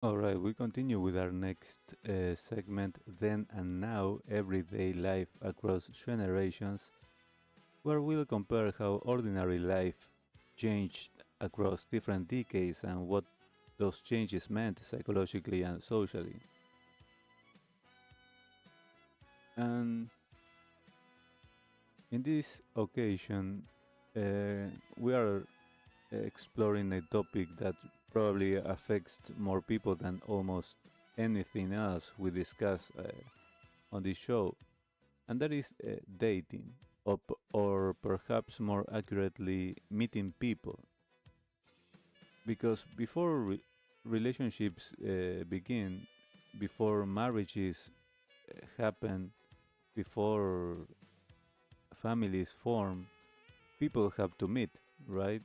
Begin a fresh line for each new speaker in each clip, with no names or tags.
All right, we continue with our next segment, Then and Now Everyday Life Across Generations, where we'll compare how ordinary life changed across different decades and what those changes meant psychologically and socially. And in this occasion, we are exploring a topic that probably affects more people than almost anything else we discuss on this show, and that is dating, or perhaps more accurately, meeting people. Because before relationships begin, before marriages happen, before families form, people have to meet, right?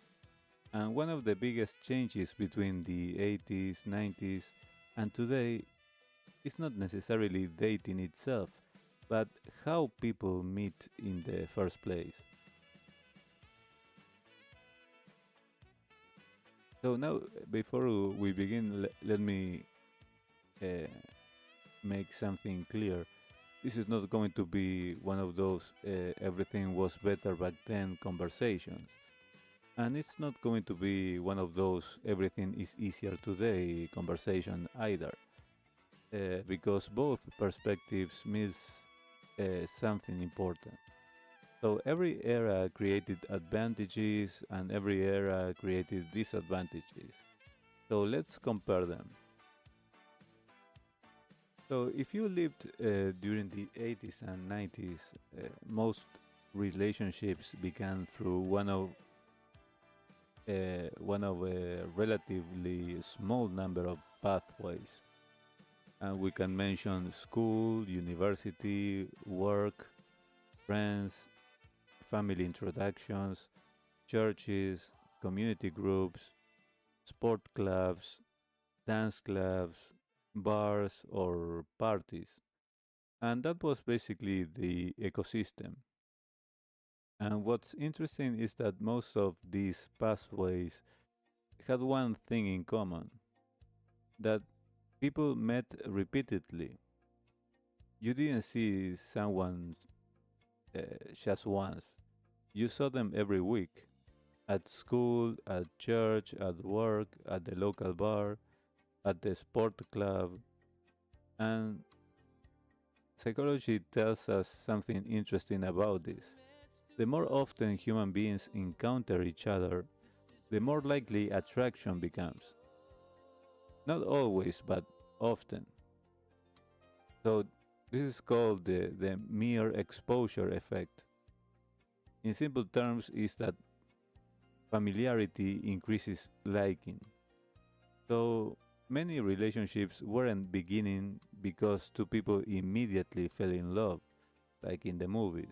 And one of the biggest changes between the 80s, 90s, and today is not necessarily dating itself, but how people meet in the first place. So now, before we begin, let me uh, make something clear. This is not going to be one of those everything was better back then conversations. And it's not going to be one of those everything is easier today conversation either, because both perspectives miss something important. So every era created advantages and every era created disadvantages. So let's compare them. So if you lived during the 80s and 90s, most relationships began through one of a relatively small number of pathways. And we can mention school, university, work, friends, family introductions, churches, community groups, sport clubs, dance clubs, bars, or parties. And that was basically the ecosystem. And what's interesting is that most of these pathways had one thing in common, that people met repeatedly. You didn't see someone just once, you saw them every week at school, at church, at work, at the local bar, at the sport club. And psychology tells us something interesting about this. The more often human beings encounter each other, the more likely attraction becomes. Not always, but often. So this is called the mere exposure effect. In simple terms, is that familiarity increases liking. So many relationships weren't beginning because two people immediately fell in love, like in the movies.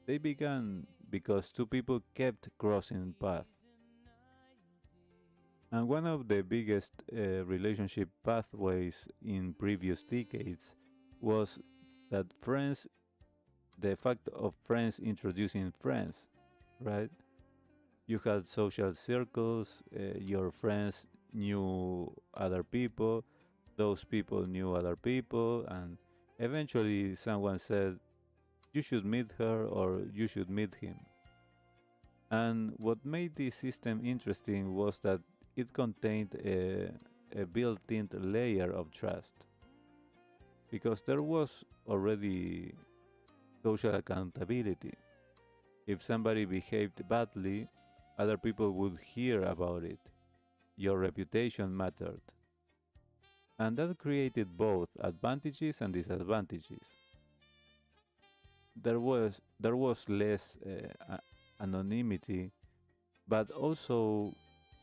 They began because two people kept crossing paths. And one of the biggest relationship pathways in previous decades was that friends, the fact of friends introducing friends, right? You had social circles, your friends knew other people, those people knew other people, and eventually someone said, you should meet her or you should meet him. And what made this system interesting was that it contained a built in layer of trust, because there was already social accountability. If somebody behaved badly, other people would hear about it. Your reputation mattered. And that created both advantages and disadvantages. There was less anonymity, but also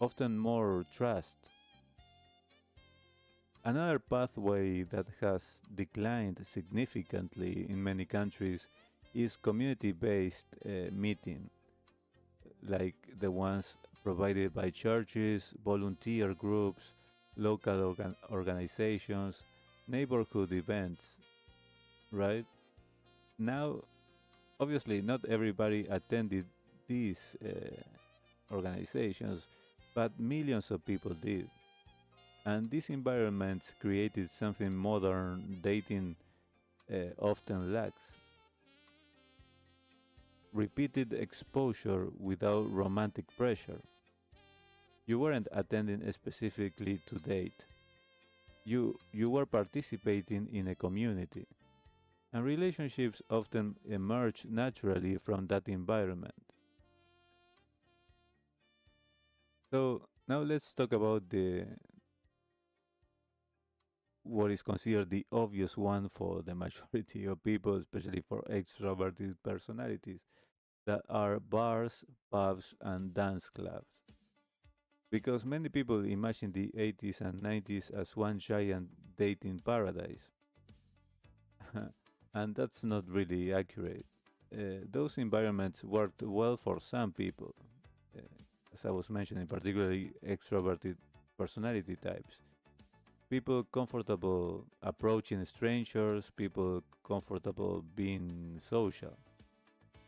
often more trust. Another pathway that has declined significantly in many countries is community based meeting, like the ones provided by churches, volunteer groups, local organizations, neighborhood events, right? Now, obviously, not everybody attended these organizations, but millions of people did. And these environments created something modern dating often lacks: repeated exposure without romantic pressure. You weren't attending specifically to date. You were participating in a community, and relationships often emerge naturally from that environment. So now let's talk about the what is considered the obvious one for the majority of people, especially for extroverted personalities, that are bars, pubs, and dance clubs. Because many people imagine the 80s and 90s as one giant dating paradise, and that's not really accurate. Those environments worked well for some people, uh, as I was mentioning, particularly extroverted personality types. People comfortable approaching strangers, people comfortable being social.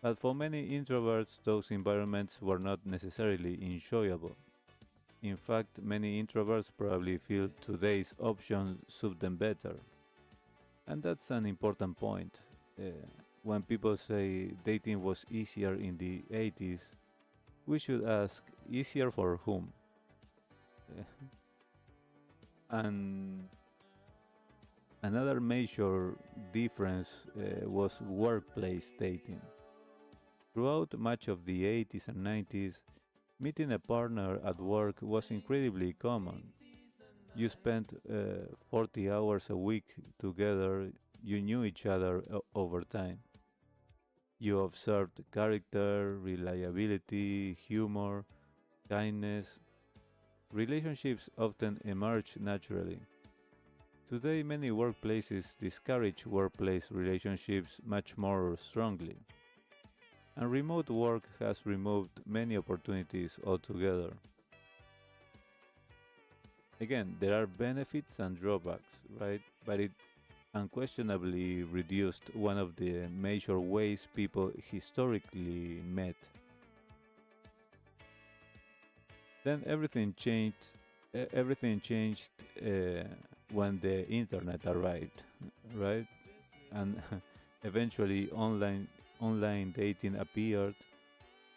But for many introverts, those environments were not necessarily enjoyable. In fact, many introverts probably feel today's options suit them better. And that's an important point. Uh, when people say dating was easier in the 80s, we should ask, easier for whom? Uh, and another major difference was workplace dating. Throughout much of the 80s and 90s, meeting a partner at work was incredibly common. You spent 40 hours a week together, you knew each other over time. You observed character, reliability, humor, kindness. Relationships often emerge naturally. Today, many workplaces discourage workplace relationships much more strongly, and remote work has removed many opportunities altogether. Again, there are benefits and drawbacks, right? But it unquestionably reduced one of the major ways people historically met. Then everything changed when the internet arrived, right? And eventually online dating appeared,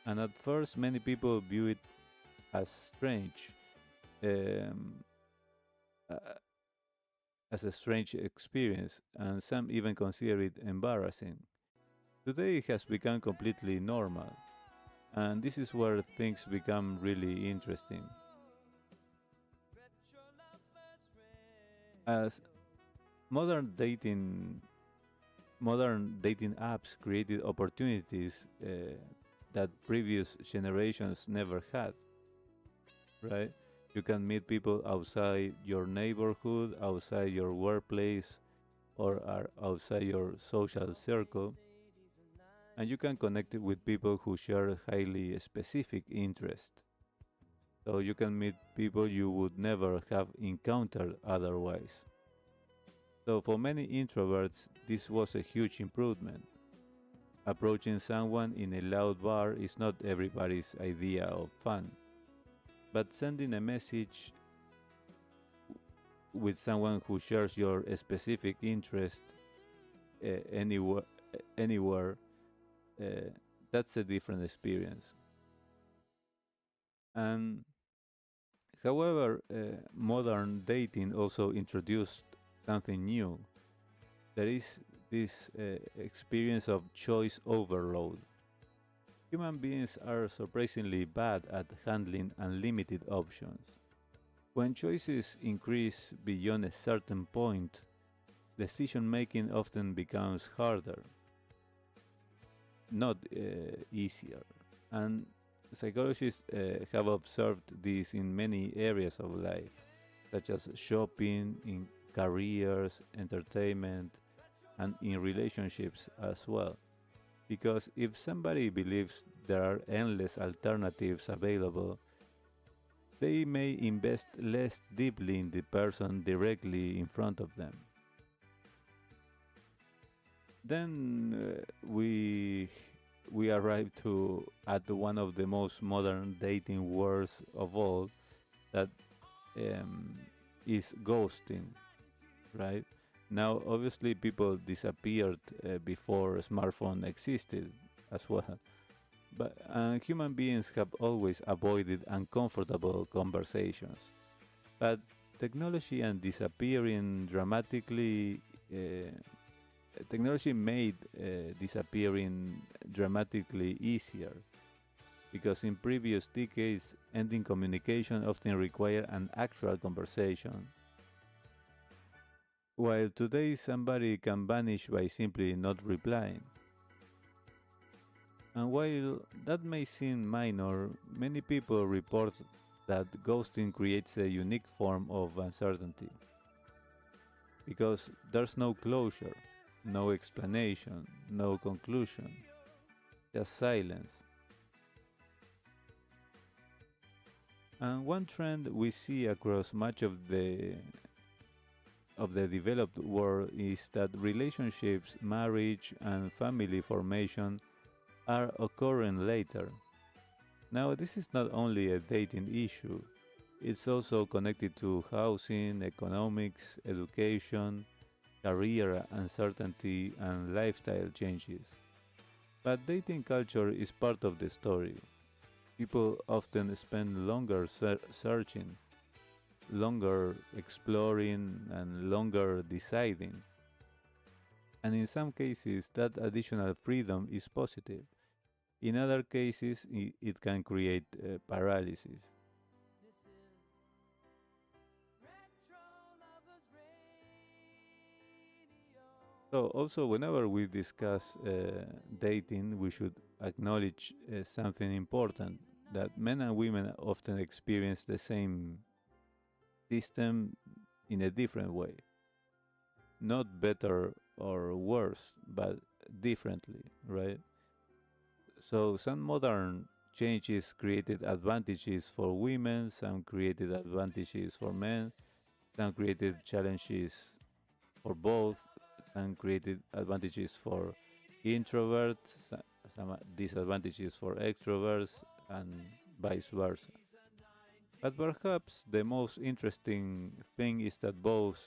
and at first many people view it as strange, um, uh, as a strange experience, and some even consider it embarrassing. Today it has become completely normal, and this is where things become really interesting. As modern dating modern dating apps created opportunities that previous generations never had, right? You can meet people outside your neighborhood, outside your workplace, or are outside your social circle, and you can connect with people who share highly specific interests. So you can meet people you would never have encountered otherwise. So for many introverts, this was a huge improvement. Approaching someone in a loud bar is not everybody's idea of fun, but sending a message with someone who shares your specific interest anywhere, anywhere, uh, that's a different experience. And however, modern dating also introduced something new. There is this experience of choice overload. Human beings are surprisingly bad at handling unlimited options. When choices increase beyond a certain point, decision making often becomes harder, not easier. And psychologists have observed this in many areas of life, such as shopping, in careers, entertainment, and in relationships as well. Because if somebody believes there are endless alternatives available, they may invest less deeply in the person directly in front of them. Then we arrive to at one of the most modern dating words of all, that um, is ghosting, right? Now, obviously, people disappeared before smartphone existed as well, but human beings have always avoided uncomfortable conversations. But technology and disappearing dramatically, technology made disappearing dramatically easier because in previous decades, ending communication often required an actual conversation, while today somebody can vanish by simply not replying. And while that may seem minor, many people report that ghosting creates a unique form of uncertainty because there's no closure, no explanation, no conclusion, just silence. And one trend we see across much of the developed world is that relationships, marriage, and family formation are occurring later. Now, this is not only a dating issue, it's also connected to housing, economics, education, career uncertainty, and lifestyle changes. But dating culture is part of the story. People often spend longer searching, longer exploring, and longer deciding. And in some cases, that additional freedom is positive. In other cases, it can create paralysis.
This is RetroLovers Radio.
So, also, whenever we discuss dating, we should acknowledge something important that men and women often experience the same system in a different way. Not better or worse, but differently, right? So some modern changes created advantages for women, some created advantages for men, some created challenges for both, some created advantages for introverts, some disadvantages for extroverts, and vice versa. But perhaps the most interesting thing is that both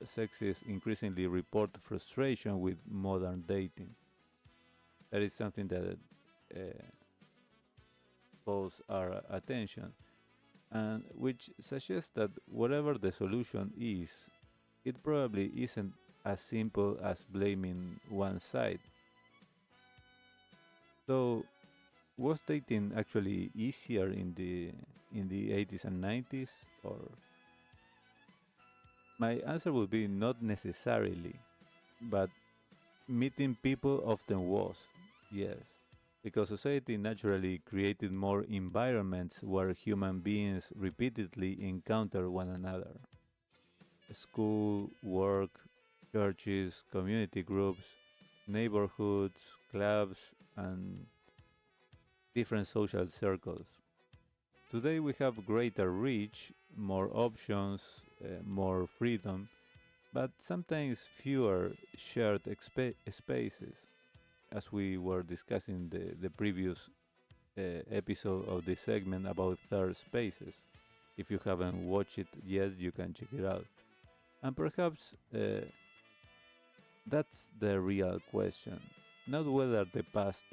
sexes increasingly report frustration with modern dating. That is something that uh, calls our attention, and which suggests that whatever the solution is, it probably isn't as simple as blaming one side. So, was dating actually easier in the 80s and 90s, or my answer would be not necessarily, but meeting people often was, yes, because society naturally created more environments where human beings repeatedly encounter one another. School, work, churches, community groups, neighborhoods, clubs, and different social circles. Today we have greater reach, more options, more freedom, but sometimes fewer shared spaces, as we were discussing the previous episode of this segment about third spaces. If you haven't watched it yet, you can check it out. And perhaps that's the real question. Not whether the past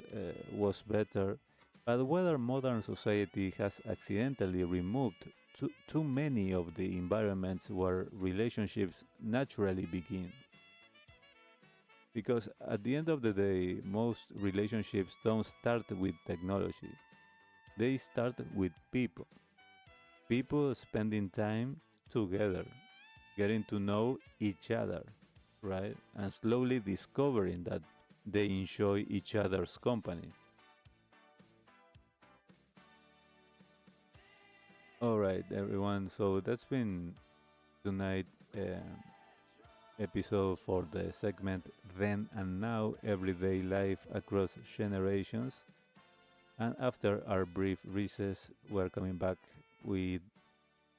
was better, but whether modern society has accidentally removed too many of the environments where relationships naturally begin. Because at the end of the day, most relationships don't start with technology, they start with people. People spending time together, getting to know each other, right? And slowly discovering that they enjoy each other's company. All right, everyone. So that's been tonight episode for the segment Then and Now Everyday Life Across Generations. And after our brief recess, we're coming back with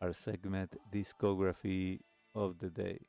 our segment Discography of the Day.